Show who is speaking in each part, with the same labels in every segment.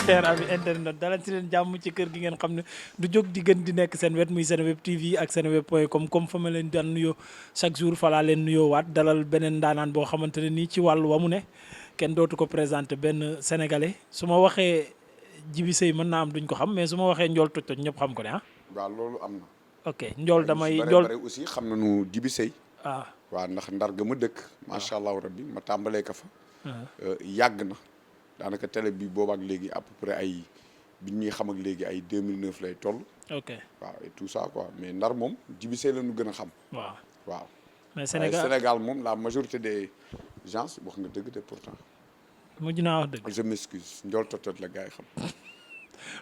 Speaker 1: cher ami internet dalal ci leen jàmm ci kër gi ngeen xam ne du jóg di gën di nekk seen wet muy Seneweb TV ak seneweb.com comme fa ma leen daan nuyoo chaque jour falaa leen nuyoo waat dalal beneen ndaanaan boo xamante ne nii ci wàllu wa mu ne kenn dootu ko présenté benn sénégalais su ma waxee Djiby Sèye mën naa am duñ ko xam mais su ma waxee Ndiol Toj Toj ñëpp xam ko ne ah.
Speaker 2: waaw loolu am na.
Speaker 1: ok Ndiol damay
Speaker 2: Ndiol bare aussi xam nañu Djiby Sèye.
Speaker 1: ah
Speaker 2: waaw ndax ndar ga ma dëkk. macha allah rabbi ma tàmbalee ka fa. yàgg na. daanaka télé bi boobaak léegi à peu près ay bi ñuy xam ak léegi ay 2009 lay toll.
Speaker 1: ok
Speaker 2: waaw et tout ça quoi mais ndar moom Djiby Sèye la ñu gën a xam.
Speaker 1: waaw
Speaker 2: waaw.
Speaker 1: mais
Speaker 2: Sénégal moom la majorité des gens wax nga dëgg de pourtant.
Speaker 1: mujj naa wax dëgg.
Speaker 2: je m'excuse Ndiol Toj Toj la gars yi xam.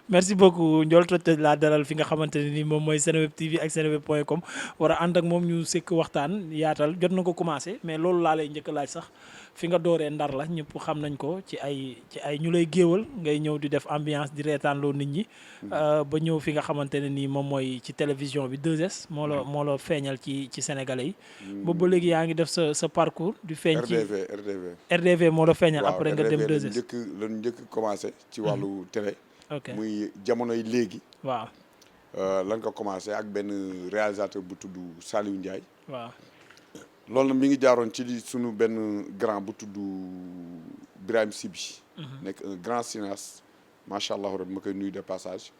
Speaker 1: merci beaucoup Ndiol Toj Toj laa dalal fi nga xamante ne ni moom mooy Seneweb TV ak seneweb.com war a ànd ak moom ñu sekk waxtaan yaatal jot na ko commencé mais loolu laa lay njëkk a laaj sax fi nga dooree ndar la ñëpp xam nañ ko ci ay ñu lay géewal ngay ñëw di def ambiance di reetaanloo nit ñi ba ñëw fi nga xamante ne nii moom mooy ci télévision bi 2S moo la feeñal ci sénégalais yi boobu ba léegi yaa ngi def sa parcours di feeñ ci RDV moo la feeñal après nga dem 2S
Speaker 2: lañu njëkk commencé ci wàllu télé
Speaker 1: ok
Speaker 2: muy jamonoy léegi
Speaker 1: waaw
Speaker 2: lan ko commencé ak benn réalisateur bu tudd Saliou Ndiaye
Speaker 1: waaw
Speaker 2: loolu nag mi ngi jaaroon ci sunu benn grand bu tudd Birahim Sibi nekk un grand cinéaste macha allah rabbi ma koy nuyu de passage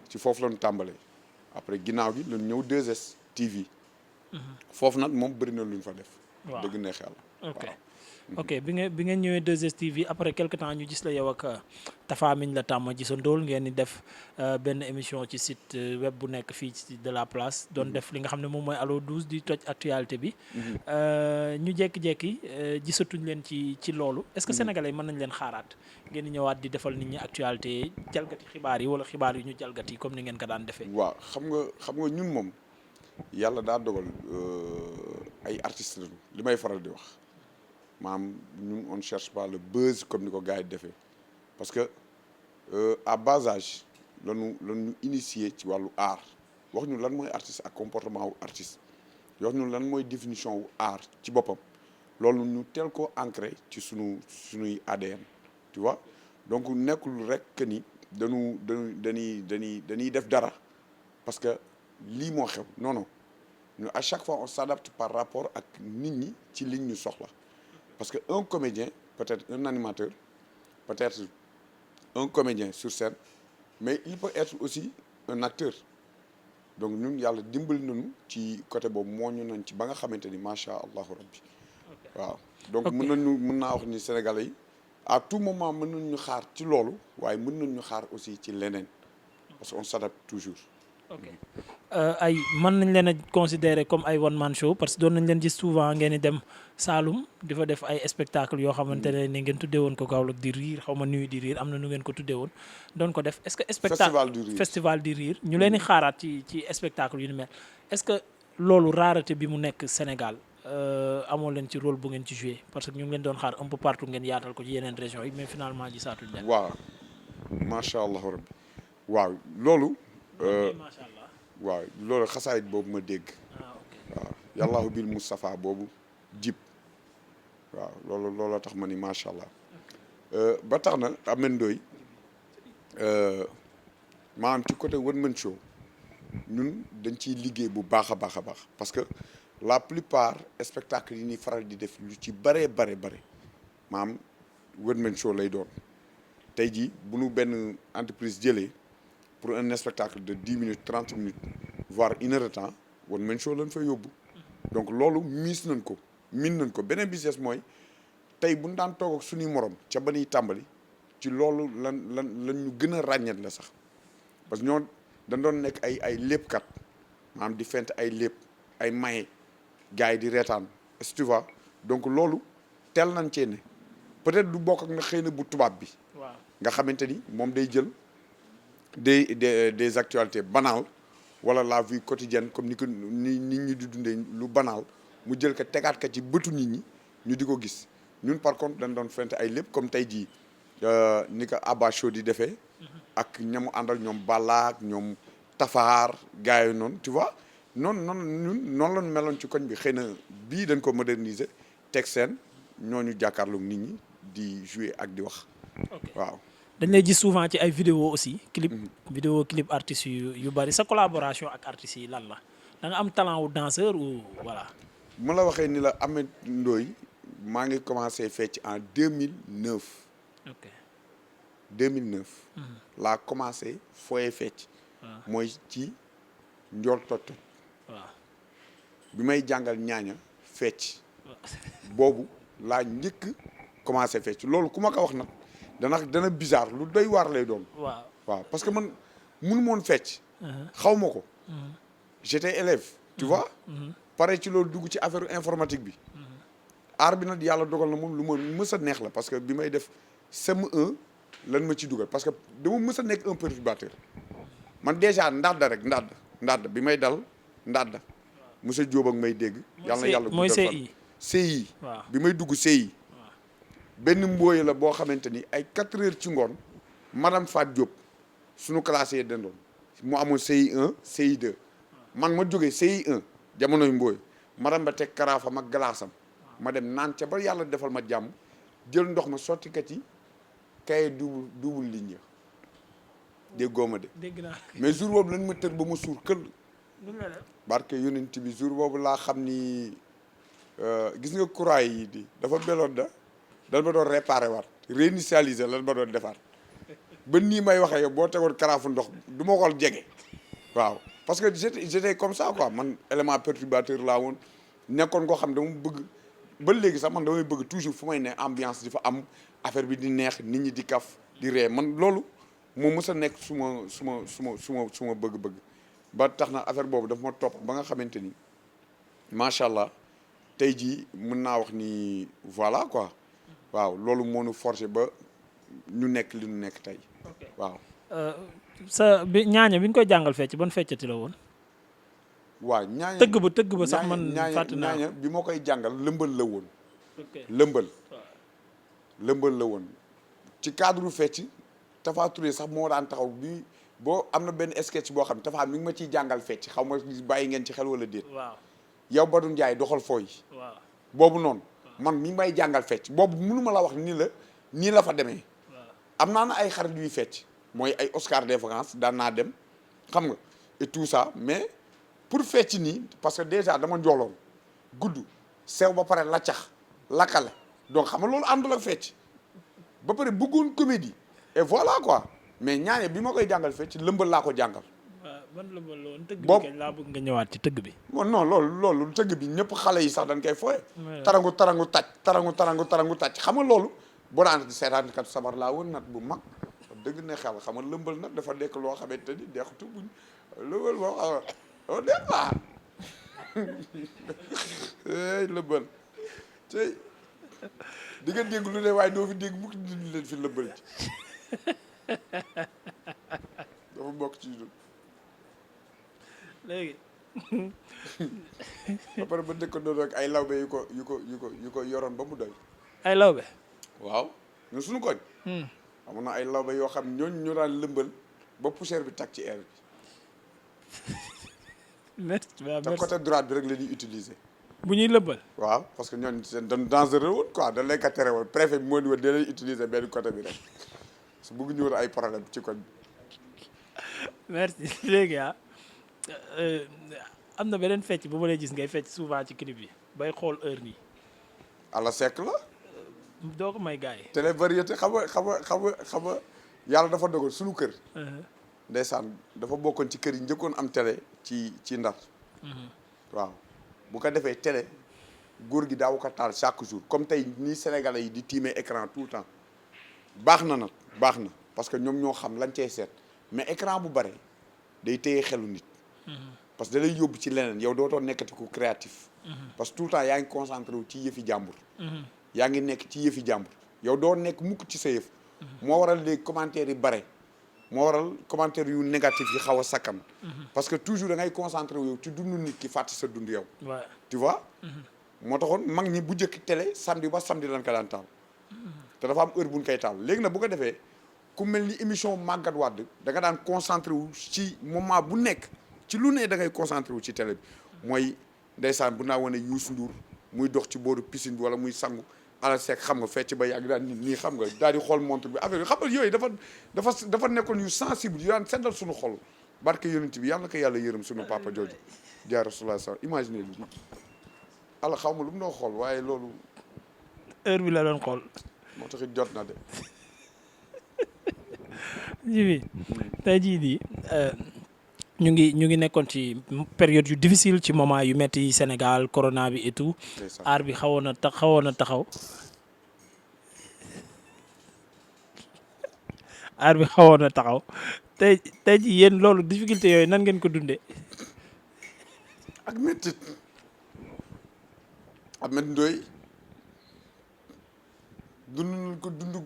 Speaker 2: ci foofu la ñu tàmbalee après ginnaaw gi lañ ñëw 2S TV foofu nag moom bëri na lu ñu fa def dëgg neex yàlla
Speaker 1: ok ok bi ngeen ñëwee 2S TV après quelque temps ñu gis la yow ak Tafa miñ la tàmm ci sa ndóol ngeen di def benn émission ci site web bu nekk fii ci de la place doon def li nga xam ne moom mooy Allo 12 di toj actualité bi ñu jékki-jékki gisatuñ leen ci loolu est-ce que sénégalais mën nañ leen xaaraat ngeen di ñëwaat di defal nit ñi actualité jalgati xibaar yi wala xibaar yu ñu jalgati comme ni ngeen ko daan defee.
Speaker 2: waaw xam nga ñun moom yàlla daa dogal ay artistes lañu li may faral di wax. maam ñun on cherche pas le buzz comme ni ko gars yi defee parce que à bas âge lañu initier ci wàllu art wax ñu lan mooy artiste ak comportement wu artiste wax ñu lan mooy définition wu art ci boppam loolu ñu teel ko ancré ci suñuy ADN tu vois donc nekkul rek que ni dañuy def dara parce que lii moo xew non ñu à chaque fois on s'adapte par rapport ak nit ñi ci liñ ñu soxla parce que un comédien peut-être un animateur peut-être un comédien sur scène mais il peut être aussi un acteur donc ñun yàlla dimbali nañu ci côté boobu moo ñu nañ ci ba nga xamante ni macha allahu rabbi waaw donc mën naa wax ni Sénégalais yi à tout moment mën nañ ñu xaar ci loolu waaye mën nañ ñu xaar aussi ci leneen parce que on s'adapte toujours.
Speaker 1: ok ay mën nañ leen a considérer comme ay one man show parce que doon nañ leen gis souvent ngeen di dem Saalum di fa def ay spectacle yoo xamante ne ni ngeen tuddee woon ko Kaolack di riir xaw ma nuyu di riir am na nu ngeen ko tuddee woon doon ko def est-ce que festival du riir ñu leen di xaaraat ci spectacle yu ni mel est-ce que loolu rareté bi mu nekk Sénégal amoo leen ci rôle bu ngeen ci joué parce que ñu ngi leen doon xaar un peu partout ngeen yaatal ko ci yeneen régions yi mais finalement gisaatuñ leen.
Speaker 2: waaw macha allah rabbi waaw loolu.
Speaker 1: macha allah
Speaker 2: waaw loolu xasaayit boobu ma dégg. waaw yàllaahu bil Mustafa boobu jib waaw looloo tax ma ni macha allah ba tax na Ameth Ndoye maanaam ci côté one man show ñun dañ ciy liggéey bu baax a baax a baax parce que la plupart spectacle yi ñuy faral di def lu ci bare maanaam one man show lay doon tey jii bu nu benn entreprise jëlee. pour un spectacle de 10 minutes 30 minutes voire 1 heure de temps one man show lañ fa yóbbu donc loolu miin nañ ko beneen business mooy tey bu ñu daan toog ak suñuy morom ca ba ñuy tàmbali ci loolu lan ñu gën a ràññet la sax parce que ñoo dañ doon nekk ay léppkat maanaam di fent ay lépp ay maye gars yi di reetaan est-ce que tu vois donc loolu teel nañ cee ne peut-être du bokk ak na xëy na bu tubaab bi.
Speaker 1: waaw
Speaker 2: nga xamante ni moom day jël des actualités banales wala la vie quotidienne comme ni ko ni nit ñi di dundee lu banal mu jël ko tegaat ka ci bëtu nit ñi ñu di ko gis ñun par contre dañ doon fent ay lépp comme tey jii ni ko Abba Show di defee ak ñamu àndal ñoom Balla ak ñoom Tafaar gars yi noonu tu vois noonu ñun noonu lañ meloon ci koñ bi xëy na bii dañ ko moderniser teg seen ñooñu jàkkaarloog nit ñi di jouer ak di wax waaw
Speaker 1: dañ lay gis souvent ci ay vidéo aussi clip artistes yu bari sa collaboration ak artistes yi lan la da nga am talent wu danseur ou voilà.
Speaker 2: mu la waxee ni la Ameth Ndoye maa ngi commencé fecc en 2009.
Speaker 1: ok
Speaker 2: 2009. laa commencé fooyee fecc. mooy ci njool toj.
Speaker 1: waaw
Speaker 2: bi may jàngal ñaaña fecc. boobu laa njëkk commencé fecc loolu ku ma ko wax nag dana bizarre lu doy waar lay doon. waaw parce que man mënu moon fecc. xaw ma ko. j'étais élève tu vois. pare ci loolu dugg ci affaire informatique bi. aar bi nag yàlla dogal na moom lu ma mës a neex la parce que bi may def CM1 lan ma ci dugal parce que dama mës a nekk un perturbateur man déjà ndadd bi may dal ndadd monsieur Diop ak may dégg. yàlla na yàlla
Speaker 1: mooy
Speaker 2: CI. bi may dugg CI. benn mbooy la boo xamante ni ay 4 heures ci ngoon madame Fat Diop suñu classe yi dendoon mu amoon CI1 CI2 man ma jógee CI1 jamonoy mbooy madame ba teg karaafam ak galaasam ma dem naan ca ba yàlla defal ma jàmm jël ndox ma sotti kat yi kaye double ligne ya déggoo ma de mais jour boobu lañ ma tër ba ma suur këll barke yonent bi jour boobu laa xam ni gis nga courant yi di dafa beloon dañ ma doon réparé waat réinitialiser lan ma doon defaat ba nii may waxee yow boo tegoon karaafu ndox du ma ko jege waaw parce que j'étais comme ça quoi man élément perturbateur laa woon nekkoon koo xam dama bëgg ba léegi sax man damay bëgg toujours fu may ne ambiance di fa am affaire bi di neex nit ñi di kaf di ree man loolu moo mës a nekk suma bëgg-bëgg ba tax na affaire boobu daf ma topp ba nga xamante ni macha allah tey jii mën naa wax ni voilà quoi waaw loolu moo ñu forcé ba ñu nekk li ñu nekk tey waaw.
Speaker 1: ñaaña bi ñu koy jàngal fecc ban feccati la woon.
Speaker 2: waaw ñaaña
Speaker 1: tëgg ba sax man fàtte naa
Speaker 2: ñaaña bi ma koy jàngal lëmbal la woon.
Speaker 1: ok
Speaker 2: lëmbal la woon ci cadre fecc Tafa Touré sax moo daan taxaw bi boo am na benn sketch boo xam ne Tafa mi ngi ma ciy jàngal fecc xaw ma bàyyi ngeen ci xel wala déet.
Speaker 1: waaw
Speaker 2: yow Badou Ndiaye doxal fooy.
Speaker 1: waaw
Speaker 2: boobu noonu. man mi ngi may jàngal fecc boobu mënu ma la wax nii la fa demee. am naa na ay xarit yuy fecc mooy ay Oscar des vacances daan naa dem xam nga et tout ça mais pour fecc nii parce que déjà dama njooloon gudd sew ba pare laccax lakkale donc xam nga loolu àndul ak fecc ba pare bëggoon comédie et voilà quoi mais ñaane bi ma koy jàngal fecc lëmbal laa ko jàngal.
Speaker 1: waaw ban lëmbal la woon tëgg bi
Speaker 2: boobu
Speaker 1: kañ laa bëgg nga ñëwaat ci tëgg bi.
Speaker 2: non loolu tëgg bi ñëpp xale yi sax dañ koy fooye. tarangu tàcc xam nga loolu. boo daan seetaan kat sabar laa woon nat bu mag dëgg ne xel xam nga lëmbal nag dafa nekk loo xamante ni deexutu buñ lëmbal boo xam au départ lëmbal tey di nga dégg lu ne waaye doo fi dégg mukk di leen fi lëmbal ci dafa bokk ci ñun
Speaker 1: léegi
Speaker 2: ba pare ba dëkk doon ak ay lawbe yu ko yoroon ba mu doy
Speaker 1: ay lawbe
Speaker 2: waaw ñun suñu koñ amoon na ay lawbe yoo xam ñooñu ñoo daan lëmbal ba poussière bi tag ci air bi te côté droite bi rek la ñuy utiliser
Speaker 1: bu ñuy lëmbal
Speaker 2: waaw parce que ñooñu seen dañ dangereux woon quoi dañ lay ka tere woon préfet bi moo ni woon da lay utiliser benn côté bi rek su bëgg ñu woon ay problème ci koñ
Speaker 1: merci léegi am na beneen fecc bu ma lay gis ngay fecc souvent ci clip yi bay xool heure nii
Speaker 2: ala sekk la
Speaker 1: doo ko may gars yi.
Speaker 2: télé variété xam nga yàlla dafa dogal suñu kër. ndeysaan dafa bokkoon ci kër yi njëkkoon am télé ci Ndar. waaw bu ko defee télé góor gi daaw ko taal chaque jour comme tey nii Sénégalais yi di tiimee écran tout le temps baax na nag baax na parce que ñoom ñoo xam lañ cey seet mais écran bu bare day téye xelu nit. parce que da lay yóbbu ci leneen yow dootoo nekkati ku créatif. parce que tout le temps yaa ngi concentré wu ci yëfi jàmbur. yaa ngi nekk ci yëfi jàmbur yow doo nekk mukk ci sa yëf. moo waral léegi commentaires yi bare moo waral commentaires yu négatif yi xaw a sakkan. parce que toujours da ngay concentré wu yow ci dundu nit ki fàtte sa dund yow. tu vois. moo taxoon mag ñi bu njëkk télé samedi ba samedi lan ko daan taal. te dafa am heure bu ñu koy taal léegi nag bu ko defee ku mel ni émission Magatte Wade da nga daan concentré wu ci moment bu nekk ci lu ne da ngay concentré wu ci télé bi mooy ndeysaan bu naa wane Youssou Ndour muy dox ci booru piscine bi wala muy sangu ala seek xam nga fecc ba yàgg daan nit nii xam nga daal di xool montre bi affaire bi xam nga yooyu dafa nekkoon yu sensible yu daan seddal suñu xol barke yonent bi yàlla na ko yàlla yërëm suñu papa jooju jaay Rasulullah sa imaginer li ala xaw ma lu mu doon xool waaye loolu
Speaker 1: heure bi la doon xool
Speaker 2: moo taxit jot na de
Speaker 1: Djiby tey jii di ñu ngi nekkoon ci période yu difficile ci moment yu metti yi Sénégal corona bi et tout aar bi xawoon na taxaw aar bi xawoon na taxaw tey ji yéen loolu difficulté yooyu nan ngeen ko dundee
Speaker 2: ak mettit Ahmed Ndoye dund ko dund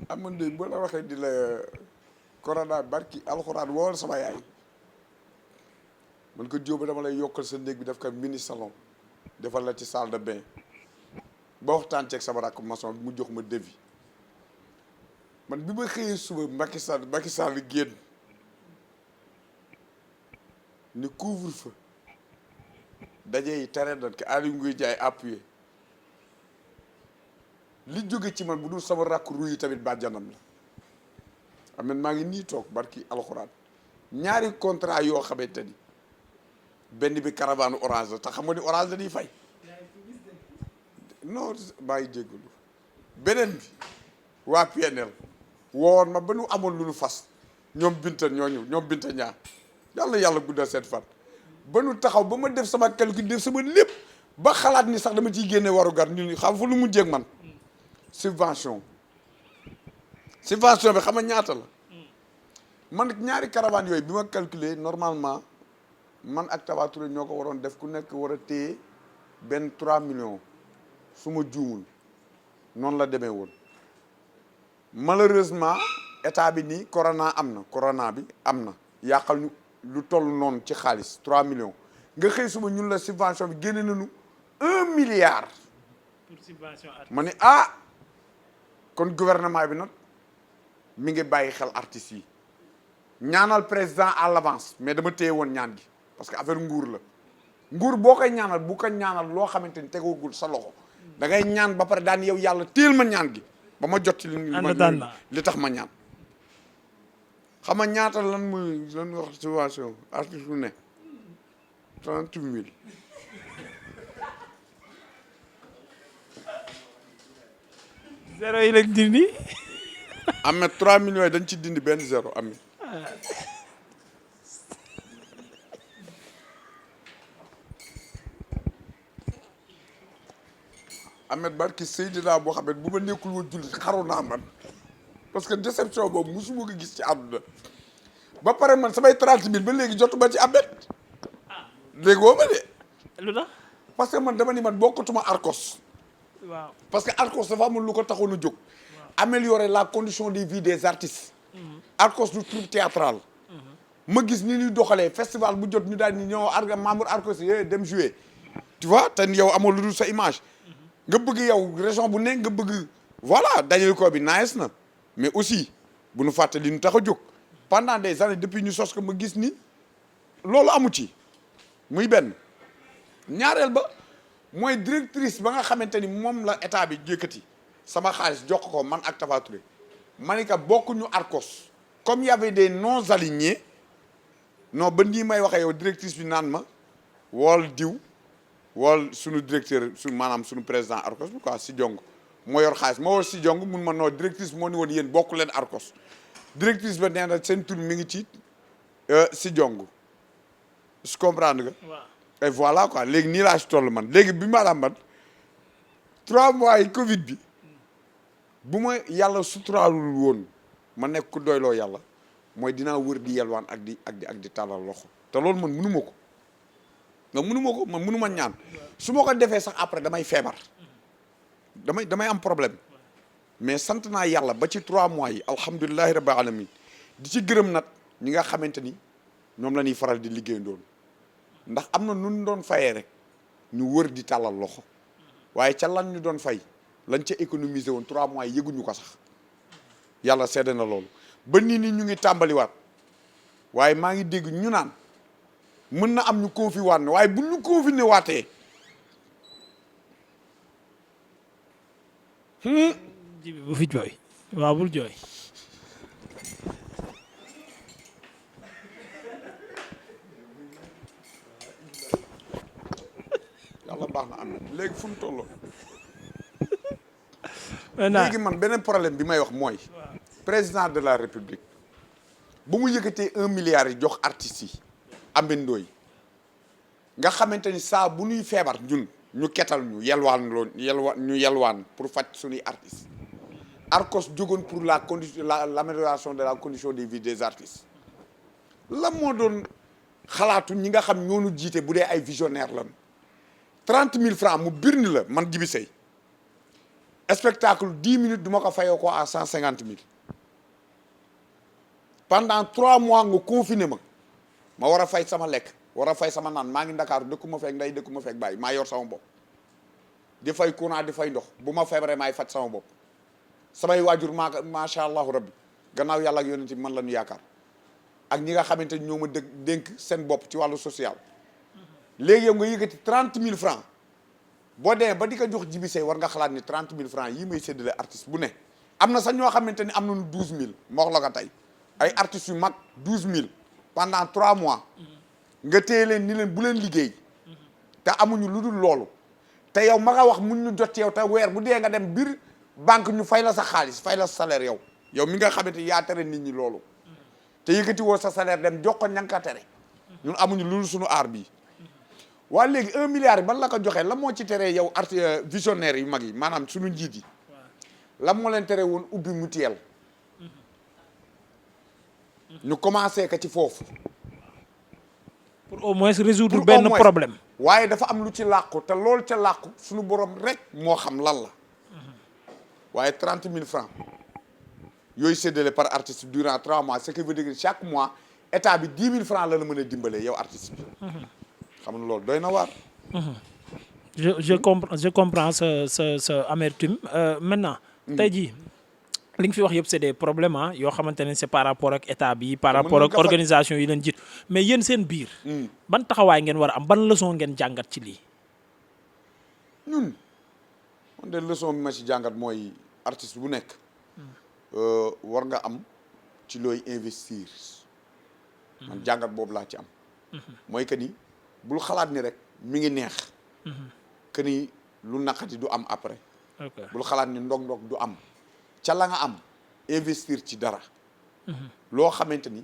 Speaker 2: Ahmed Ndoye boo la waxee di la corona barki alxuraan wool sama yaay man ko jóoba dama lay yokkal sa néeg bi def ko mini salon defal la ci salle de bain ba waxtaan ceeg sama rakk maçon bi mu jox ma devis man bi ma xëyee suba Macky Sall génn ni couvre-feu daje yi tere dat ke Aliou Nguy Ndiaye appuyé li jóge ci man bu dul sama rakk ru yi tamit bàjjanam la amen maa ngi nii toog barki alxuraan ñaari contrat yoo xamante ni benn bi caravane orange la te xam nga ni orange la di fay non maa ngi jéggalu beneen bi waa PNL wowoon ma ba nu amoon lu nu fas ñoom binta ñaa yàlla guddal seen fan ba nu taxaw ba ma def sama calcul def sama lépp ba xalaat ni sax dama ciy génne waru gar ñu xam fa lu mu jéeg man subvention bi xam nga ñaata la man ñaari caravane yooyu bi ma calculer normalement man ak Tapha Touré ñoo ko waroon def ku nekk war a téye benn 3 millions su ma juumul noonu la demee woon malheureusement état bi nii corona bi am na yàqal ñu lu toll noonu ci xaalis 3 millions nga xëy suba ñun la subvention bi génne nañu 1 milliard
Speaker 1: pour subvention
Speaker 2: ma ne kon gouvernement bi nag mi ngi bàyyi xel artistes yi ñaanal président à l'avance mais dama téye woon ñaan gi parce que affaire nguur la nguur boo koy ñaanal bu ko ñaanal loo xamante ni tegagul sa loxo da ngay ñaan ba pare daan yow yàlla téel ma ñaan gi ba ma jot ci li tax ma ñaan xam nga ñaata lan wax subvention artiste bu ne 30 000
Speaker 1: zéro yi lañ dindi
Speaker 2: Ahmed 3 millions yi dañ ci dindi benn zéro Ahmed Ahmed barki Seydina boo xam ne bu ma nekkul woon jullit xaru naa man parce que déception boobu musuma ko gis ci àdduna ba pare man samay 30 000 ba léegi jotuma ci Ahmed léegi woo ma de
Speaker 1: lu tax
Speaker 2: parce que man dama ni man bokkatuma Arcos
Speaker 1: waaw
Speaker 2: parce que Arcos dafa amul lu ko taxoon a jóg améliorer la condition de vie des artistes Arcos du troupe théâtral ma gis ni ñuy doxalee festival bu jot ñu daal ni ñoo membre Arcos yi dem jouer tu vois te yow amoo lu dul sa image nga bëgg yow région bu nekk nga bëgg voilà dajale ko bi nice na mais aussi bu nu fàtte li ñu tax a jóg pendant des années depuis ñu sos ko ma gis ni loolu amu ci muy benn ñaareel ba mooy directrice ba nga xamante ni moom la état bi yëkkati sama xaalis jox ko man ak Tapha Touré ma ni ka bokkuñu Arcos comme y avait des non alignés non ba nii may waxee yow directrice bi naan ma wool diw wool suñu directeur maanaam suñu président Arcos bi quoi si jong moo yor xaalis moo war si jong mun ma noo directrice moo ni woon yéen bokk leen Arcos directrice ba nee na seen tur mi ngi ci si jong su comprendre nga et voilà quoi léegi nii laa si toll man léegi bi maanaam man 3 mois yi Covid bi bu ma yàlla suturaalul woon ma nekk ku doyloo yàlla mooy dinaa wër di yelwaan ak di tàllal loxo te loolu man mënu ma ko man mënu ma ñaan su ma ko defee sax après damay feebar damay am problème mais sant naa yàlla ba ci 3 mois yi alhamdulilahi rabbil alamin di ci gërëm nag ñi nga xamante ni ñoom la ñuy faral di liggéey ndoon ndax am na nun doon fayee rek ñu wër di tàllal loxo waaye ca lan ñu doon fay lañ ca économiser woon 3 mois yëguñu ko sax yàlla seede na loolu ba nii ni ñu ngi tàmbaliwaat waaye maa ngi dégg ñu naan mën na am ñu confiné waat ne waaye bu ñu confiné waatee
Speaker 1: jibi bu fi jooy waaw bul jooy
Speaker 2: yàlla baax na am léegi fu mu tolloo
Speaker 1: maintenant
Speaker 2: léegi man beneen problème bi may wax mooy président de la république bu mu yëkkatee 1 milliard yi jox artistes yi ambindoo yi nga xamante ni saa bu ñuy feebar ñun ñu ketal ñu yelwaan pour faj suñuy artistes Arcos jógoon pour l'amélioration de la condition de vie des artistes la moo doon xalaatu ñi nga xam ñoonu jiite bu dee ay visionnaire lan 30 000 francs mu birni la man Djiby Seye spectacle 10 minutes du ma ko fayoo ko à 150 000 pendant 3 mois nga confiné ma war a fay sama lekk war a fay sama naan maa ngi Ndakaaru dëkku ma fekk nday dëkku ma fekk bàyyi maa yor sama bopp di fay courant di fay ndox bu ma feebaree maay faj sama bopp samay waajur macha allahu rabbi gannaaw yàlla ak yonent bi man la ñu yaakaar ak ñi nga xamante ni ñoo ma dénk seen bopp ci wàllu social léegi yow nga yëkkati 30 000 francs boo demee ba di ko jox Djiby Seye war nga xalaat ni 30 000 francs yii may séddale artiste bu ne am na sax ñoo xamante ni am nañu 12 000 ma wax la ko tey ay artistes yu mag 12 000 pendant 3 mois nga téye leen ni leen bu leen liggéey te amuñu lu dul loolu te yow ma nga wax mun ñu jot yow te weer bu dee nga dem biir banque ñu fay la sa xaalis fay la sa salaire yow mi nga xamante yaa tere nit ñi loolu te yëkkati woo sa salaire dem jox ko ña nga ko tere ñun amuñu lu dul suñu aar bii waa léegi 1 milliard yi ban la ko joxee la moo ci teree yow visionnaire yu mag yi maanaam suñu njiit yi la moo leen tere woon ubbi mutuelle ñu commencé ko ci foofu
Speaker 1: pour au moins résoudre benn problème
Speaker 2: waaye dafa am lu ci làqu te loolu ca làqu suñu borom rek moo xam lan la waaye 30 000 francs yooyu séddale par artiste durant 3 mois ce qui veut dire que chaque mois état bi 10 000 francs la mën a dimbalee yow artiste bi xam nga loolu doy na waar.
Speaker 1: je comprends sa amertume maintenant. tey jii li nga fi wax yëpp c'est des problèmes yoo xamante ne c'est par rapport ak état bi par rapport ak organisation yi leen jiit mais yéen seen biir. ban taxawaay ngeen war a am ban leçon ngeen jàngat ci lii.
Speaker 2: ñun man de leçon bi ma ci jàngat mooy artiste bu nekk. war nga am ci looy investir. man jàngat boobu laa ci am. mooy que ni bul xalaat ni rek mi ngi neex. que ni lu naqati du am après. bul xalaat ni ndog-ndog du am. ca la nga am investir ci dara. loo xamante ni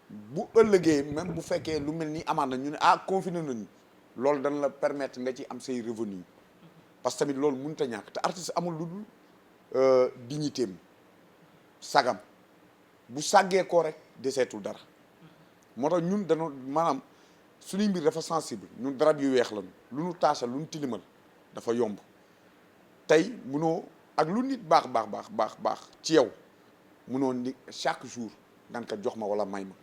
Speaker 2: bu ëllëgee même bu fekkee lu mel ni amaan na ñu ne confiné nañu loolu dana la permettre nga ci am say revenu parce que tamit loolu mënut a ñàkk te artiste amul lu dul dignitéem sagam bu sàggee koo rek deseetul dara moo tax ñun dañoo maanaam suñuy mbir dafa sensible ñun darab yu weex lañu lu nu taasal lu nu tilimal dafa yomb tey munoo ak lu nit baax ci yow munoo ni chaque jour ngan ko jox ma wala may ma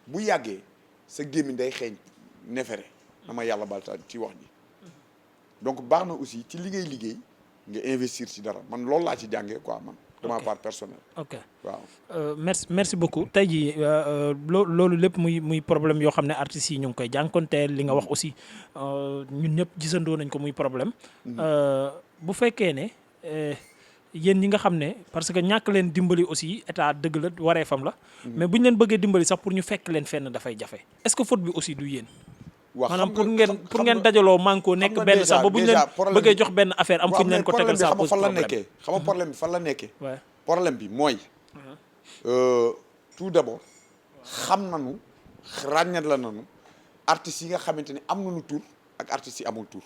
Speaker 2: bu yàggee sa gémmiñ day xeeñ nefere dama yàlla balta ci wax ji donc baax na aussi ci liggéey nga investir ci dara man loolu laa ci jàngee quoi man de ma part personnelle.
Speaker 1: ok
Speaker 2: waaw.
Speaker 1: merci beaucoup tey jii loolu lépp muy problème yoo xam ne artistes yi ñu ngi koy jànkonteel li nga wax aussi ñun ñëpp gisandoo nañ ko muy problème. bu fekkee ne yéen ñi nga xam ne parce que ñàkk leen dimbali aussi état dëgg la waree fam la. mais bu ñu leen bëggee dimbali sax pour ñu fekk leen fenn dafay jafe est-ce que faute bi aussi du yéen.
Speaker 2: waaw
Speaker 1: maanaam pour ngeen dajaloo manko nekk benn sax ba bu ñu leen bëggee jox benn affaire am fu ñu leen ko tegal ça pose problème
Speaker 2: xam nga problème bi fan la nekkee
Speaker 1: waaw
Speaker 2: problème bi mooy tout d'abord xam nañu ràññat la nañu artistes yi nga xamante ni am nañu tur ak artistes yi amul tur.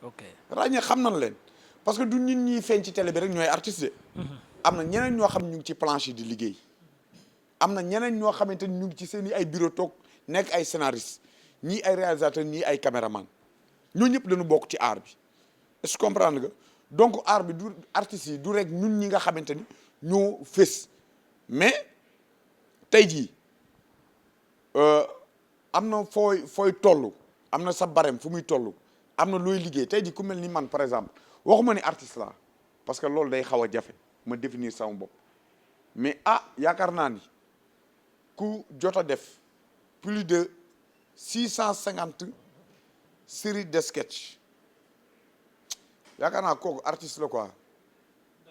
Speaker 1: ok
Speaker 2: ràññee xam nañ leen parce que du nit ñi feeñ ci télé bi rek ñooy artistes de. am na ñeneen ñoo xam ñu ngi ci planche yi di liggéey. am na ñeneen ñoo xamante ni ñu ngi ci seen i ay bureau toog nekk ay scénaristes ñii ay réalisateurs ñii ay caméraman ñoo ñëpp dañu bokk ci art bi est-ce que comprendre nga donc art bi du artistes yi du rek ñun ñi nga xamante ni ñoo fés mais tey jii am na fooy toll am na sa barème fu muy toll am na looy liggéey tey jii ku mel ni man par exemple waxuma ni artiste la parce que loolu day xaw a jafe ma définir sama bopp mais yaakaar naa ni ku jot a def plus de 650 séries de sketch yaakaar naa kooku artiste la quoi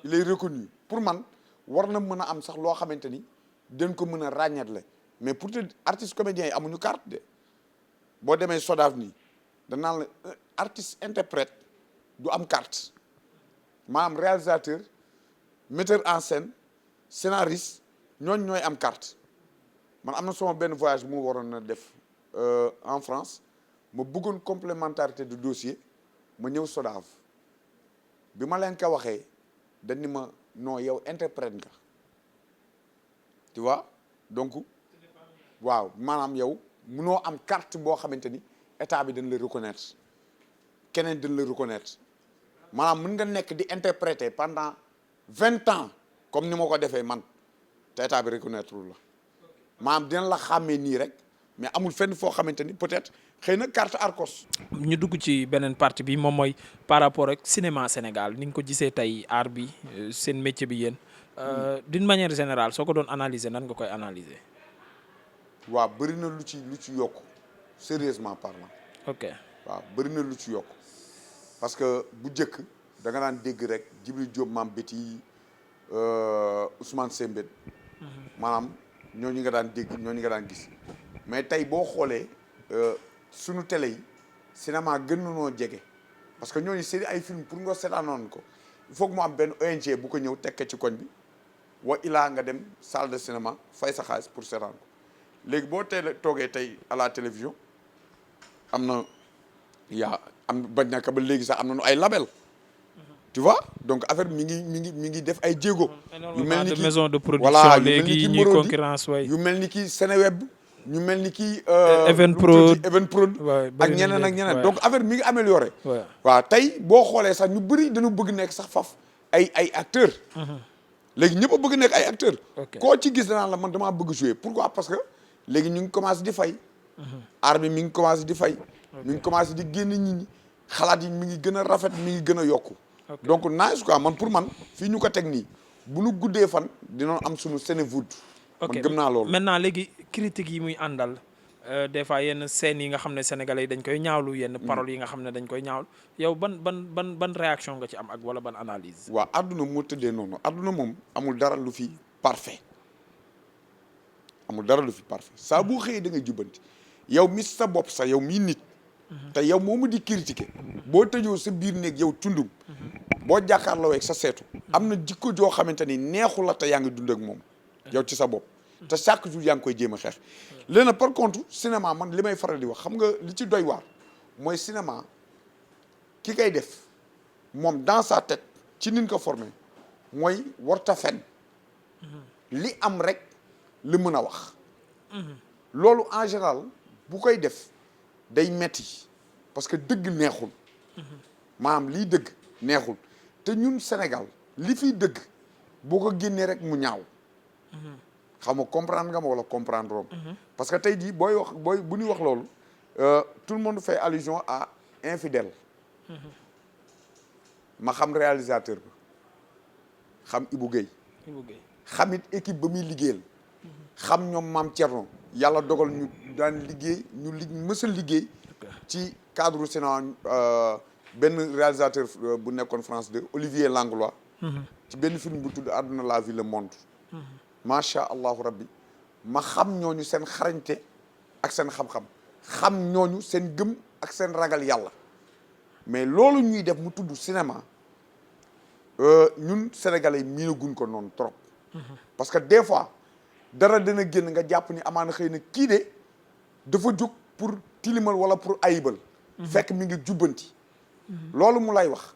Speaker 2: il est reconnu pour man war na mën a am sax loo xamante ni dañ ko mën a ràññeetle mais pour te artiste comédiens yi amuñu carte de boo demee Sodav nii danaan la artiste interprète du am carte maanaam réalisateur metteur en scène scénariste ñooñ ñooy am carte man am na sama benn voyage bu mu waroon na def en France ma bëggoon complémentarité de dossier ma ñëw Sodav bi ma leen ko waxee dañ ni ma non yow interprète nga tu vois donc waaw maanaam yow munoo am carte boo xamante ni état bi dañ la reconnaître keneen dañ la reconnaître maanaam mën nga nekk di interpréter pendant 20 ans comme ni ma ko defee man te état bi reconnaître la maanaam dina la xàmmee nii rek mais amul fenn foo xamante ni peut-être xëy na carte Arcos.
Speaker 1: ñu dugg ci beneen partie bi moom mooy par rapport ak cinéma Sénégal ni nga ko gisee tey art bi seen métier bi yéen d'une manière générale soo ko doon analyser nan nga koy analyser.
Speaker 2: waaw bëri na lu ci yokk sérieusement parlant.
Speaker 1: ok
Speaker 2: waaw bëri na lu ci yokk parce que bu njëkk da nga daan dégg rek Djibril Diop Mame Betty Ousmane Sembène maanaam ñooñu nga daan dégg ñooñu nga daan gis mais tey boo xoolee sunu télé yi cinéma gën na noo jege parce que ñooñu c'est ay film pour nga seetaanoon ko il faut que mu am benn ONG bu ko ñëw tekke ci koñ bi wa ilaa nga dem salle de cinéma fay sa xaalis pour seetaan ko léegi boo toogee tey à la télévision am na am bañ naka ba léegi sax am nañu ay label tu vois donc affaire bi mi ngi def ay jéego. yu mel ni ki
Speaker 1: maison de production léegi ñuy concurrence way
Speaker 2: yu mel ni ki Seneweb ñu mel ni ki
Speaker 1: Evenprod
Speaker 2: ak ñeneen donc affaire mi ngi amélioré. waaw tey boo xoolee sax ñu bëri dañu bëgg nekk sax faf ay acteurs. léegi ñëpp a bëgg nekk ay acteurs. koo ci gis danaa la man damaa bëgg jouer pourquoi parce que léegi ñu ngi commencé di fay. art bi mi ngi commencé di fay. mi ngi commencé di génn nit ñi xalaat yi mi ngi gën a rafet mi ngi gën a yokku. donc nice quoi man pour man fii ñu ko teg nii bu nu guddee fan dinañ am suñu Sénévood. man gëm naa loolu.
Speaker 1: maintenant léegi critiques yi muy àndal des fois yenn scènes yi nga xam ne sénégalais yi dañ koy ñaawlu yenn paroles yi nga xam ne dañ koy ñaawlu yow ban réaction nga ci am ak wala ban analyse.
Speaker 2: waaw adduna moo tëddee noonu adduna moom amul dara lu fi parfait amul dara lu fi parfait saa boo xëyee da ngay jubbanti yow mi sa bopp sax yow mii nit. te yow moomu di critiquer boo tëjoo sa biir néeg yow tundum boo jàkkaarloo ak sa seetu am na jikko joo xamante ni neexu la te yaa ngi dund ak moom yow ci sa bopp te chaque jour yaa ngi koy jéem a xeex léegi nag par contre cinéma man li may faral di wax xam nga li ci doy waar mooy cinéma ki koy def moom dans sa tête ci nin ko formé mooy warta fen li am rek li mën a wax loolu en général bu koy def day metti parce que dëgg neexul maanaam lii dëgg neexul te ñun Sénégal li fiy dëgg boo ko génnee rek mu ñaaw xam nga comprendre nga ma wala comprendre room parce que tey jii bu ñuy wax loolu tout le monde fait allusion à infidèle ma xam réalisateur ba xam Ibou Guèye xam it équipe ba muy liggéeyal xam ñoom Maam Thierno yàlla dogal ñu daan liggéey mësal liggéey ci cadre cinéma benn réalisateur bu nekkoon France 2 Olivier Langlois ci benn film bu tudd àdduna la vie le monde macha allahu rabbi ma xam ñooñu seen xarañte ak seen xam-xam xam ñooñu seen gëm ak seen ragal yàlla mais loolu ñuy def mu tudd cinéma ñun sénégalais miinaguñ ko noonu trop parce que des fois dara dana génn nga jàpp ni amaana xëy na kii de dafa jóg pour tilimal wala pour ayibal. fekk mi ngi jubbanti. loolu mu lay wax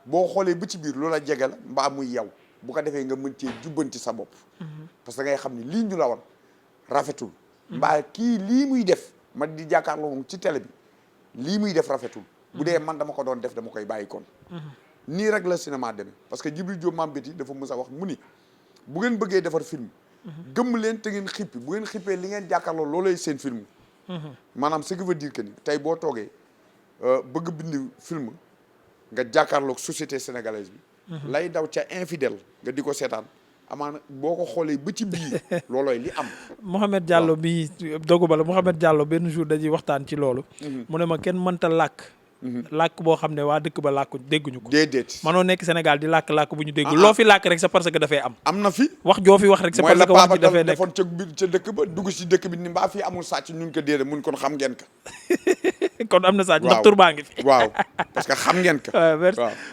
Speaker 2: boo xoolee ba ci biir loola jege la mbaa muy yow bu ko defee nga mën cee jubbanti sa bopp. parce que ngay xam ni lii ñu la war rafetul. mbaa kii lii muy def ma di jàkkaarloo moom ci télé bi lii muy def rafetul. bu dee man dama ko doon def dama koy bàyyi kon. nii rek la cinéma demee parce que Djibril Diop Mambéty dafa mës a wax mu ni bu ngeen bëggee defar film. gëmm leen te ngeen xippi bu ngeen xippee li ngeen jàkkaarloo loolay seen film. maanaam ce qui veut dire que ni tey boo toogee bëgg bind film nga jàkkaarloog société sénégalaise bi. lay daw ca infidèle nga di ko seetaan amaana boo ko xoolee ba ci biir loolooy li am.
Speaker 1: Mouhamed Diallo bi dogu bala Mouhamed Diallo benn jour dañuy waxtaan ci loolu. mu ne ma kenn mënta làkk. làkk boo xam ne waa dëkk ba làkk dégguñu ko.
Speaker 2: déedéet
Speaker 1: manoo nekk Sénégal di làkk bu ñu déggul. loo fi làkk rek c'est parce que dafay am.
Speaker 2: am na fi
Speaker 1: wax joo fi wax rek c'est parce que wax ji dafay nekk
Speaker 2: defoon ca biir ca dëkk ba dugg si dëkk bi ni mbaa fii amul sàcc ñun ko déedéet mun kon xam ngeen ka.
Speaker 1: kon am na sàcc ndax tur baa ngi fi.
Speaker 2: waaw parce que xam ngeen ka.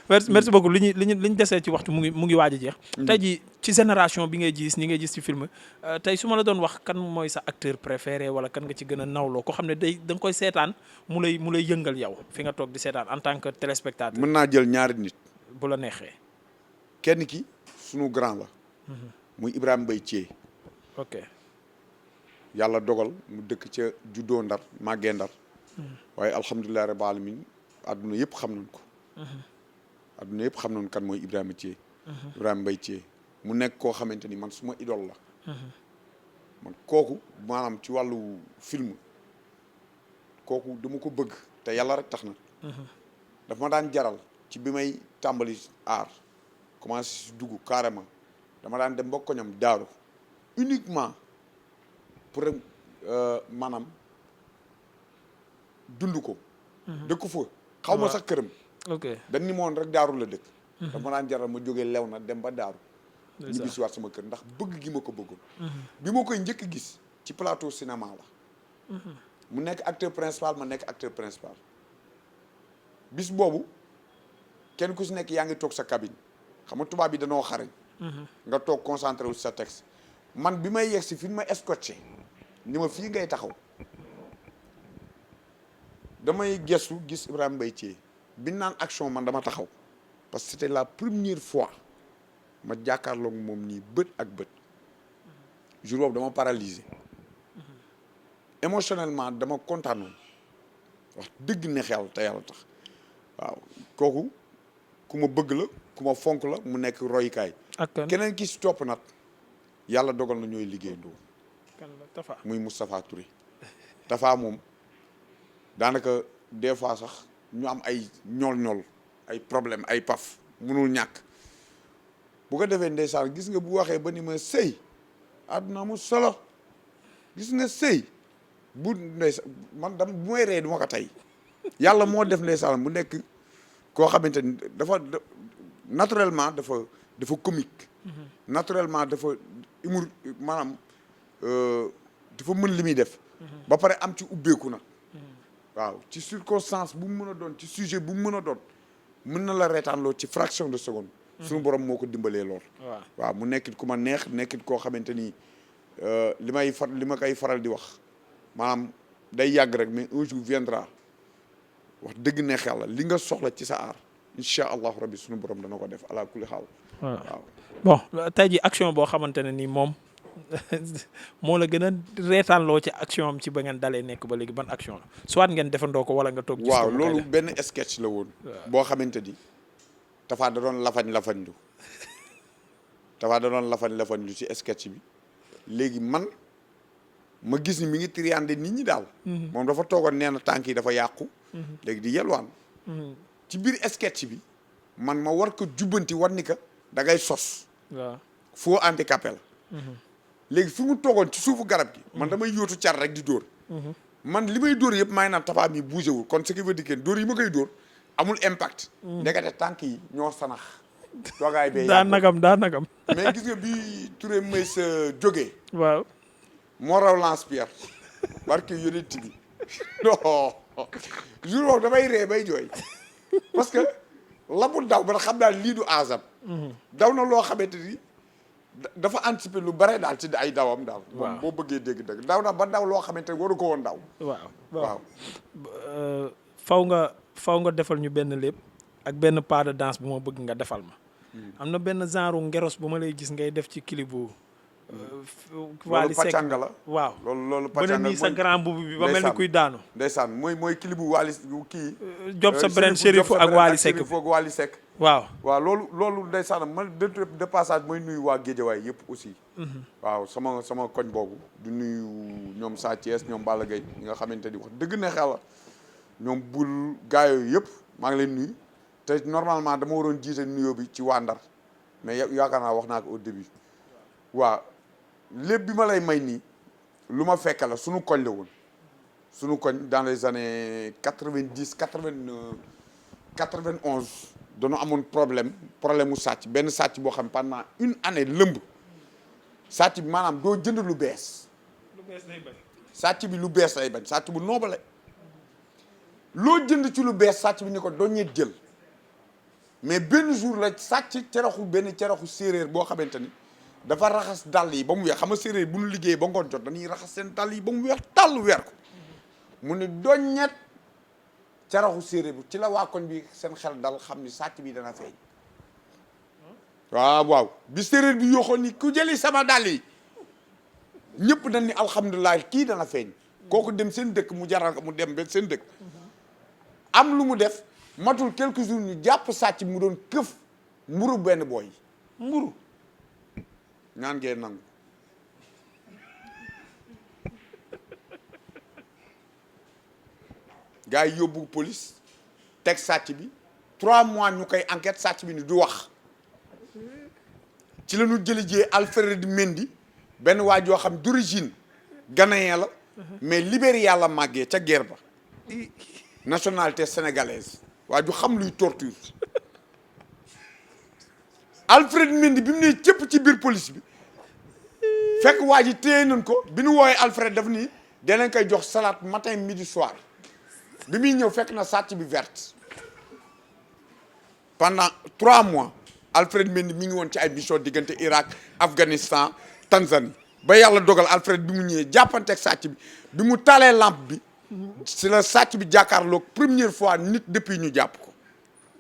Speaker 1: merci beaucoup li ñu desee ci waxtu mu ngi waaj a jeex. tey jii ci génération bi ngay gis ñi ngay gis ci film tey su ma la doon wax kan mooy sa acteur préféré wala kan nga ci gën a nawloo ko xam ne da nga koy seetaan mu lay yëngal yow fi nga toog di seetaan en tant que téléspectateur.
Speaker 2: mën naa jël ñaari nit.
Speaker 1: bu la neexee.
Speaker 2: kenn ki sunu grand la. muy Ibrahima Mbaye Thié.
Speaker 1: ok.
Speaker 2: yàlla dogal mu dëkk ca juddoo Ndar màggee Ndar. waaye alhamdulilah rabbil alamin adduna yëpp xam nañ ko. adduna yëpp xam nañ kan mooy Ibrahima Thié. Ibrahima Mbaye Thié mu nekk koo xamante ni man suma idole la. man kooku maanaam ci wàllu film kooku dama ko bëgg te yàlla rek tax na. daf ma daan jaral ci bi may tàmbali aar commencé si dugg carrément dama daan dem ba koñam daaru uniquement pour maanaam dund ko. dëkk fa xaw ma sax këram.
Speaker 1: ok
Speaker 2: dañ ni moon rek daaru la dëkk. daf ma daan jaral ma jógee lew na dem ba daaru. ñibbi si waat sama kër ndax bëgg gi ma ko bëggoon. bi ma koy njëkk gis ci plateau cinéma la. mu nekk acteur principal ma nekk acteur principal. bis boobu kenn ku si nekk yaa ngi toog sa cabine xam nga tubaab bi danoo xarañ. nga toog concentré wu sa texte. man bi may yegg si fi ma scotché ni ma fii ngay taxaw damay gestu gis Ibrahima Mbaye Thié biñ naan action man dama taxaw parce que c'était la première fois ma jàkkaarloog moom nii bët ak bët jour boobu dama paralysé émotionnellement dama kontaanoon wax dëgg neex yàlla te yàlla tax waaw kooku ku ma bëgg la ku ma fonk la mu nekk royukaay.
Speaker 1: ak
Speaker 2: keneen ki si topp nag yàlla dogal na ñooy liggéeyandoo.
Speaker 1: kan la Tafa
Speaker 2: muy Moustapha Touré. Tafa moom daanaka des fois sax ñu am ay ñool-ñool ay problème ay paf munul ñàkk bu ko defee ndeysaan gis nga bu waxee ba ni ma sëy àdduna mu solo gis nga sëy bu ndeysaan man dam bu may ree du ma ko tey yàlla moo def ndeysaan bu nekk koo xamante ni dafa naturellement dafa comique. naturellement dafa humour maanaam dafa mën li muy def. ba pare am ci ubbeeku na. waaw ci circonstance bu mu mën a doon ci sujet bu mu mën a doon mën na la reetaanloo ci fraction de seconde. suñu borom moo ko dimbalee lool. waaw mu nekkit ku ma neex nekkit koo xamante ni li ma koy faral di wax maanaam day yàgg rek mais un jour viendra wax dëgg neex yàlla li nga soxla ci sa aar incha allahu rabbi suñu borom dana ko def ala kulli xaal. waaw
Speaker 1: bon tey ji action boo xamante ne ni moom moo la gën a reetaanloo ci action am ci ba ngeen dalee nekk ba léegi ban action la soit ngeen defandoo ko wala nga toog.
Speaker 2: waaw loolu benn sketch la woon. boo xamante ni Tafa da doon lafañ lu ci sketch bi léegi man ma gis ni mi ngi triandé nit ñi daal. moom dafa toogoon nee na tànk yi dafa yàqu. léegi di yelwaan. ci biir sketch bi man ma war ko jubbanti war ni ka da ngay sos.
Speaker 1: waaw
Speaker 2: faux handicapé la. léegi fi mu toogoon ci suufu garab gi. man damay yóotu car rek di dóor. man li may dóor yëpp maa ngi naan Tafa mi bougé wul kon ce qui veut dire que dóor yi ma koy dóor amul impact. ndekete tànk yi ñoo sanax. toogaay bee
Speaker 1: daa nagam.
Speaker 2: mais gis nga bi Touré may sa jógee.
Speaker 1: waaw.
Speaker 2: moo raw lance pierre barke yonent bi non jour boobu damay ree bay jooy parce que la mu daw ba xam naa lii du asam. daw na loo xamante ni dafa anticiper lu bare daal ci ay dawam daal.
Speaker 1: waaw
Speaker 2: moom boo bëggee dégg-dëgg daw na ba daw loo xamante ne waru ko woon daw.
Speaker 1: waaw faw nga defal ñu benn lépp ak benn pas de danse bu ma bëgg nga defal ma. am na benn genre ngeros bu ma lay gis ngay def ci clip bu. Wally Seck
Speaker 2: pàccanga la.
Speaker 1: waaw
Speaker 2: loolu
Speaker 1: ba
Speaker 2: pàccanga
Speaker 1: nii sa grand boubou bi ba mel ni kuy daanu.
Speaker 2: ndeysaan mooy clip bu Wally kii.
Speaker 1: Job sa Bren Chérif ak Wally Seck
Speaker 2: Chérif ak Wally Seck.
Speaker 1: waaw
Speaker 2: loolu ndeysaan man de passage mooy nuyu waa Guédiawaye yëpp aussi. waaw sama koñ boobu. du nuyu ñoom Sa Thiès ñoom Balla Gaye ñi nga xamante ni wax dëgg ne xel la ñoom bul gaa yooyu yëpp maa ngi leen nuyu te normalement dama waroon jiite nuyoo bi ci waa Ndar mais yaakaar naa wax naa ko au début. waaw lépp bi ma lay may nii lu ma fekk la sunu koñ la woon sunu koñ dans les années 90 91 dañoo amoon problème mu sàcc benn sàcc boo xam pendant une année lëmb sàcc bi maanaam doo jënd lu bees.
Speaker 1: lu bees lay bañ.
Speaker 2: sàcc bi lu bees lay bañ sàcc bu noobale loo jënd ci lu bees sàcc bi ni ko doññeet jël mais benn jour la sàcc ceraxu benn ceraxu séeréer boo xamante ni dafa raxas dàll yi ba mu weex xam nga séeréer bu ñu liggéey ba ngoon jot dañuy raxas seen dàll yi ba mu weex tàll weer ko mu ne doññeet ceraxu séeréer bi ci la waa koñ bi seen xel dal xam ni sàcc bi dana feeñ waaw bi séeréer bi yoxoon ni ku jëli sama dàll yi ñëpp dañ ni alhamdulilah kii dana feeñ kooku dem seen dëkk mu jaral ko mu dem ba seen dëkk am lu mu def matul quelques jours ñu jàpp sàcc mu doon këf mburu benn booy mburu ñaan ngeen nangu gars yi yóbbu police teg sàcc bi 3 mois ñu koy enquête sàcc bi ni du wax ci la ñu jëli jee Alfred Mendy benn waa joo xam d'origine ghanéen la mais Libéria la màggee ca guerre ba nationalité sénégalaise waa ju xam luy torture Alfred Mendy bi mu ne cëpp ci biir police bi fekk waa ji téye nañ ko bi nu wooyee Alfred daf ni danañ koy jox salade matin midi soir bi muy ñëw fekk na sàcc bi verte pendant 3 mois Alfred Mendy mi ngi woon ci ay mission diggante Irak Afghanistan Tanzanie ba yàlla dogal Alfred bi mu ñëwee jàppanteeg sàcc bi mu taalee lampe bi si la sàcc bi jàkkaarloog première fois nit depuis ñu jàpp ko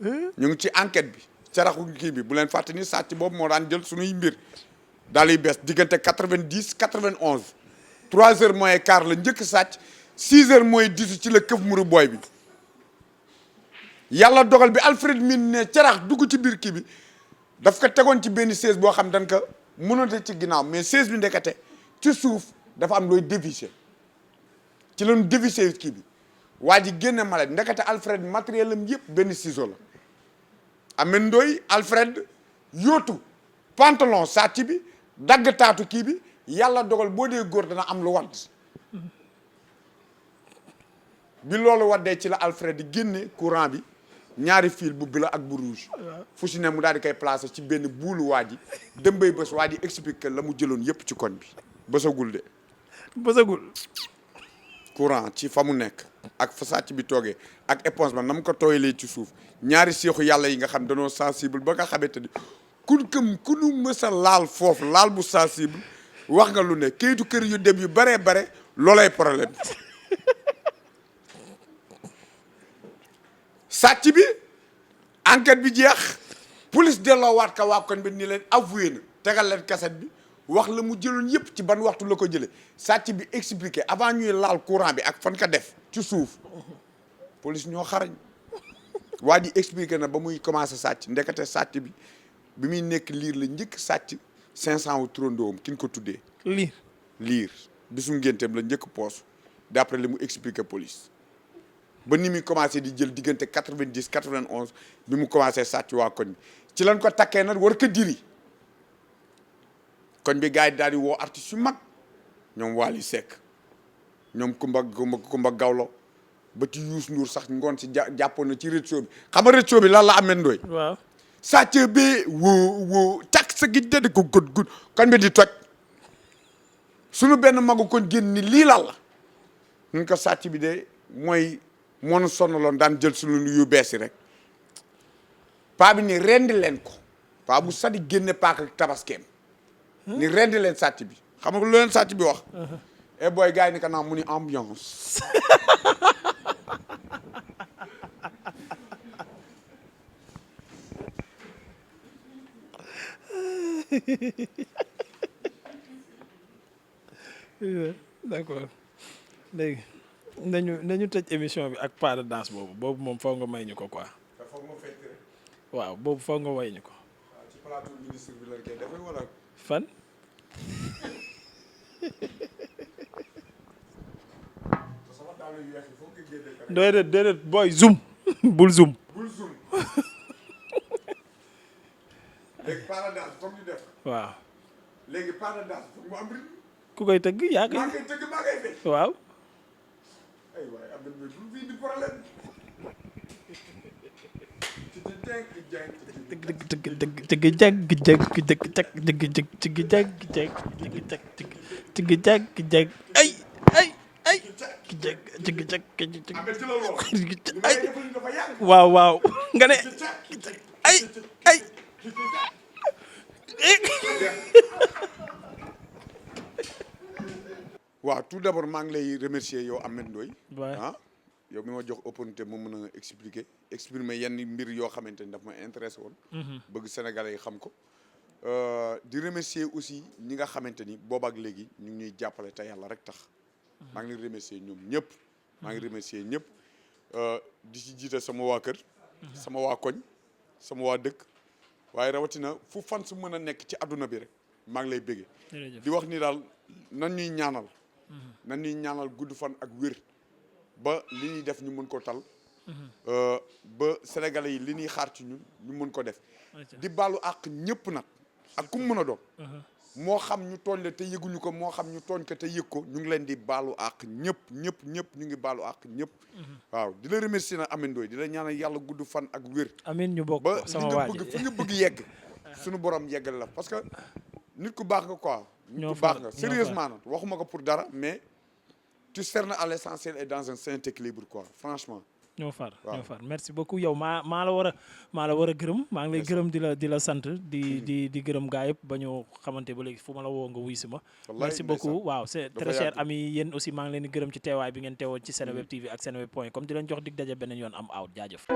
Speaker 2: ñu ngi ci enquête bi caraxu kii bi bu leen fàtte ni sàcc boobu moo daan jël suñuy mbir daal yu bees diggante 90 91 3 heures moins quart la njëkk sàcc 6 heures moins 10 ci la këf muru booy bi yàlla dogal bi Alfred Mendy ne carax dugg ci biir kii bi daf ko tegoon ci benn chaise boo xam dañ ko mënate ci ginnaaw mais chaise bi ndekete ci suuf dafa am looy dévisser ci lañu dévisser kii bi waa ji génne malet ndekete Alfred matériel am yëpp benn ciseau la amen ndoy Alfred yóotu pantalon sàcc bi dagg taatu kii bi yàlla dogal boo dee góor dana am lu wadd bi loolu waddee ci la Alfred di génne courant bi ñaari fil bu bleu ak bu rouge fu si ne mu daal di koy placé ci benn buulu waa ji dëmbay bés waa ji expliqué la mu jëloon yëpp ci koñ bi bësagul de courant ci fa mu nekk ak fa sàcc bi toogee ak éponge ba na mu ko tooyalee ci suuf ñaari seexu yàlla yi nga xam dañoo sensible ba nga xamante ni ku nu mës a laal foofu laal bu sensible wax nga lu ne kayitu kër yu dem yu baree bare loolay problème sàcc bi enquête bi jeex police delloowaat ka waa koñ bi ni leen avoué na tegal leen cassette bi wax la mu jëloon yëpp ci ban waxtu la ko jëlee sàcc bi expliqué avant ñuy laal courant bi ak fan ka def ci suuf police ñoo xarañ waa ji expliqué na ba muy commencé sàcc ndekete sàcc bi muy nekk liir la njëkk sàcc 500 wu trondoom ki ñu ko tuddee. liir bisu ngénteem la njëkk poos d'après li mu expliqué police ba ni muy commencé di jël diggante 90 91 bi mu commencé sàcc waa koñ bi ci lañ ko takkee nag war ko diri koñ bi gars yi daal di woo artistes yu mag ñoom Wally Seck ñoom Kumba Gawlo ba ci Youssou Ndour sax ngoon si jàppoon na ci réseau bi xam nga réseau bi lan la amee ndoy
Speaker 1: waaw
Speaker 2: sàcc bi woo càq sa gi dede ko gud koñ bi di toj suñu benn magu koñ génn ni lii lan la ñun ko sàcc bi de mooy moonu sonnaloon daan jël suñu yu bees yi rek paa bi ni rendi leen ko paa bu sadi génne paak ak tabaskeem ni rendi leen sàcc bi xam nga lu leen sàcc bi wax e booy gars yi ni ka naa mu ni ambiance
Speaker 1: d'accord léegi nañu tëj émission bi ak pas de danse boobu moom faw nga may ñu ko quoi. waaw boobu faw nga may ñu ko.
Speaker 2: ci plateau ministre bi lañ koy defee wala.
Speaker 1: fan. déedéet booy zoom bul zoom.
Speaker 2: léegi pas de danse foog ñu def.
Speaker 1: waaw.
Speaker 2: léegi pas de danse foog mu am rythme.
Speaker 1: ku koy tëgg yaa koy.
Speaker 2: maa koy tëgg maa koy fecc.
Speaker 1: waaw.
Speaker 2: ay waay am na lu fii di problème.
Speaker 1: waaw nga ne ay
Speaker 2: waaw tout d'abord maa ngi lay remercier yow Ameth Ndoye
Speaker 1: ah
Speaker 2: yow mi ma jox opportunité mu mën a exprimer yenn mbir yoo xamante ni daf ma intéressé woon bëgg sénégalais yi xam ko di remercier aussi ñi nga xamante ni boobaak léegi ñu ngi ñuy jàppale te yàlla rek tax maa ngi leen remercier ñoom ñëpp maa ngi remercier ñëpp di ci jiite sama waa kër sama waa koñ sama waa dëkk waaye rawatina fu fan su mën a nekk ci àdduna bi rek maa ngi lay béggee di wax ni daal nan ñuy ñaanal gudd fan ak wér ba li ñuy def ñu mën ko tal ba sénégalais yi li ñuy xaar ci ñun ñu mën ko def di baalu àq ñëpp nag ak ku mu mën a doon moo xam ñu tooñ la te yëguñu ko moo xam ñu tooñ ko te yëg ko ñu ngi leen di baalu àq ñëpp ñu ngi baalu àq ñëpp waaw di la remercier nag Ameth Ndoye di la ñaanal yàlla gudd fan ak wér
Speaker 1: amiin ñu bokk
Speaker 2: ba
Speaker 1: sama
Speaker 2: li
Speaker 1: waa
Speaker 2: nga
Speaker 1: ji
Speaker 2: bëgg fi nga bëgg yegg suñu borom yeggal la parce que nit ku baax nga quoi nit ku baax nga sérieusement nag waxuma ko pour dara mais tu cernes à l'essentiel et dans un sain équilibre quoi franchement
Speaker 1: ñoo far merci beaucoup yow maa la war a gërëm maa ngi lay gërëm di la sant di gërëm gaa yëpp ba ñu xamante ba léegi fu ma la woo nga wuy si ma merci beaucoup waaw c'est très cher ami yéen aussi maa ngi leen di gërëm ci teewaay bi ngeen teewoon ci Seneweb TV ak seneweb.com di leen jox dig daje beneen yoon am out jaajëf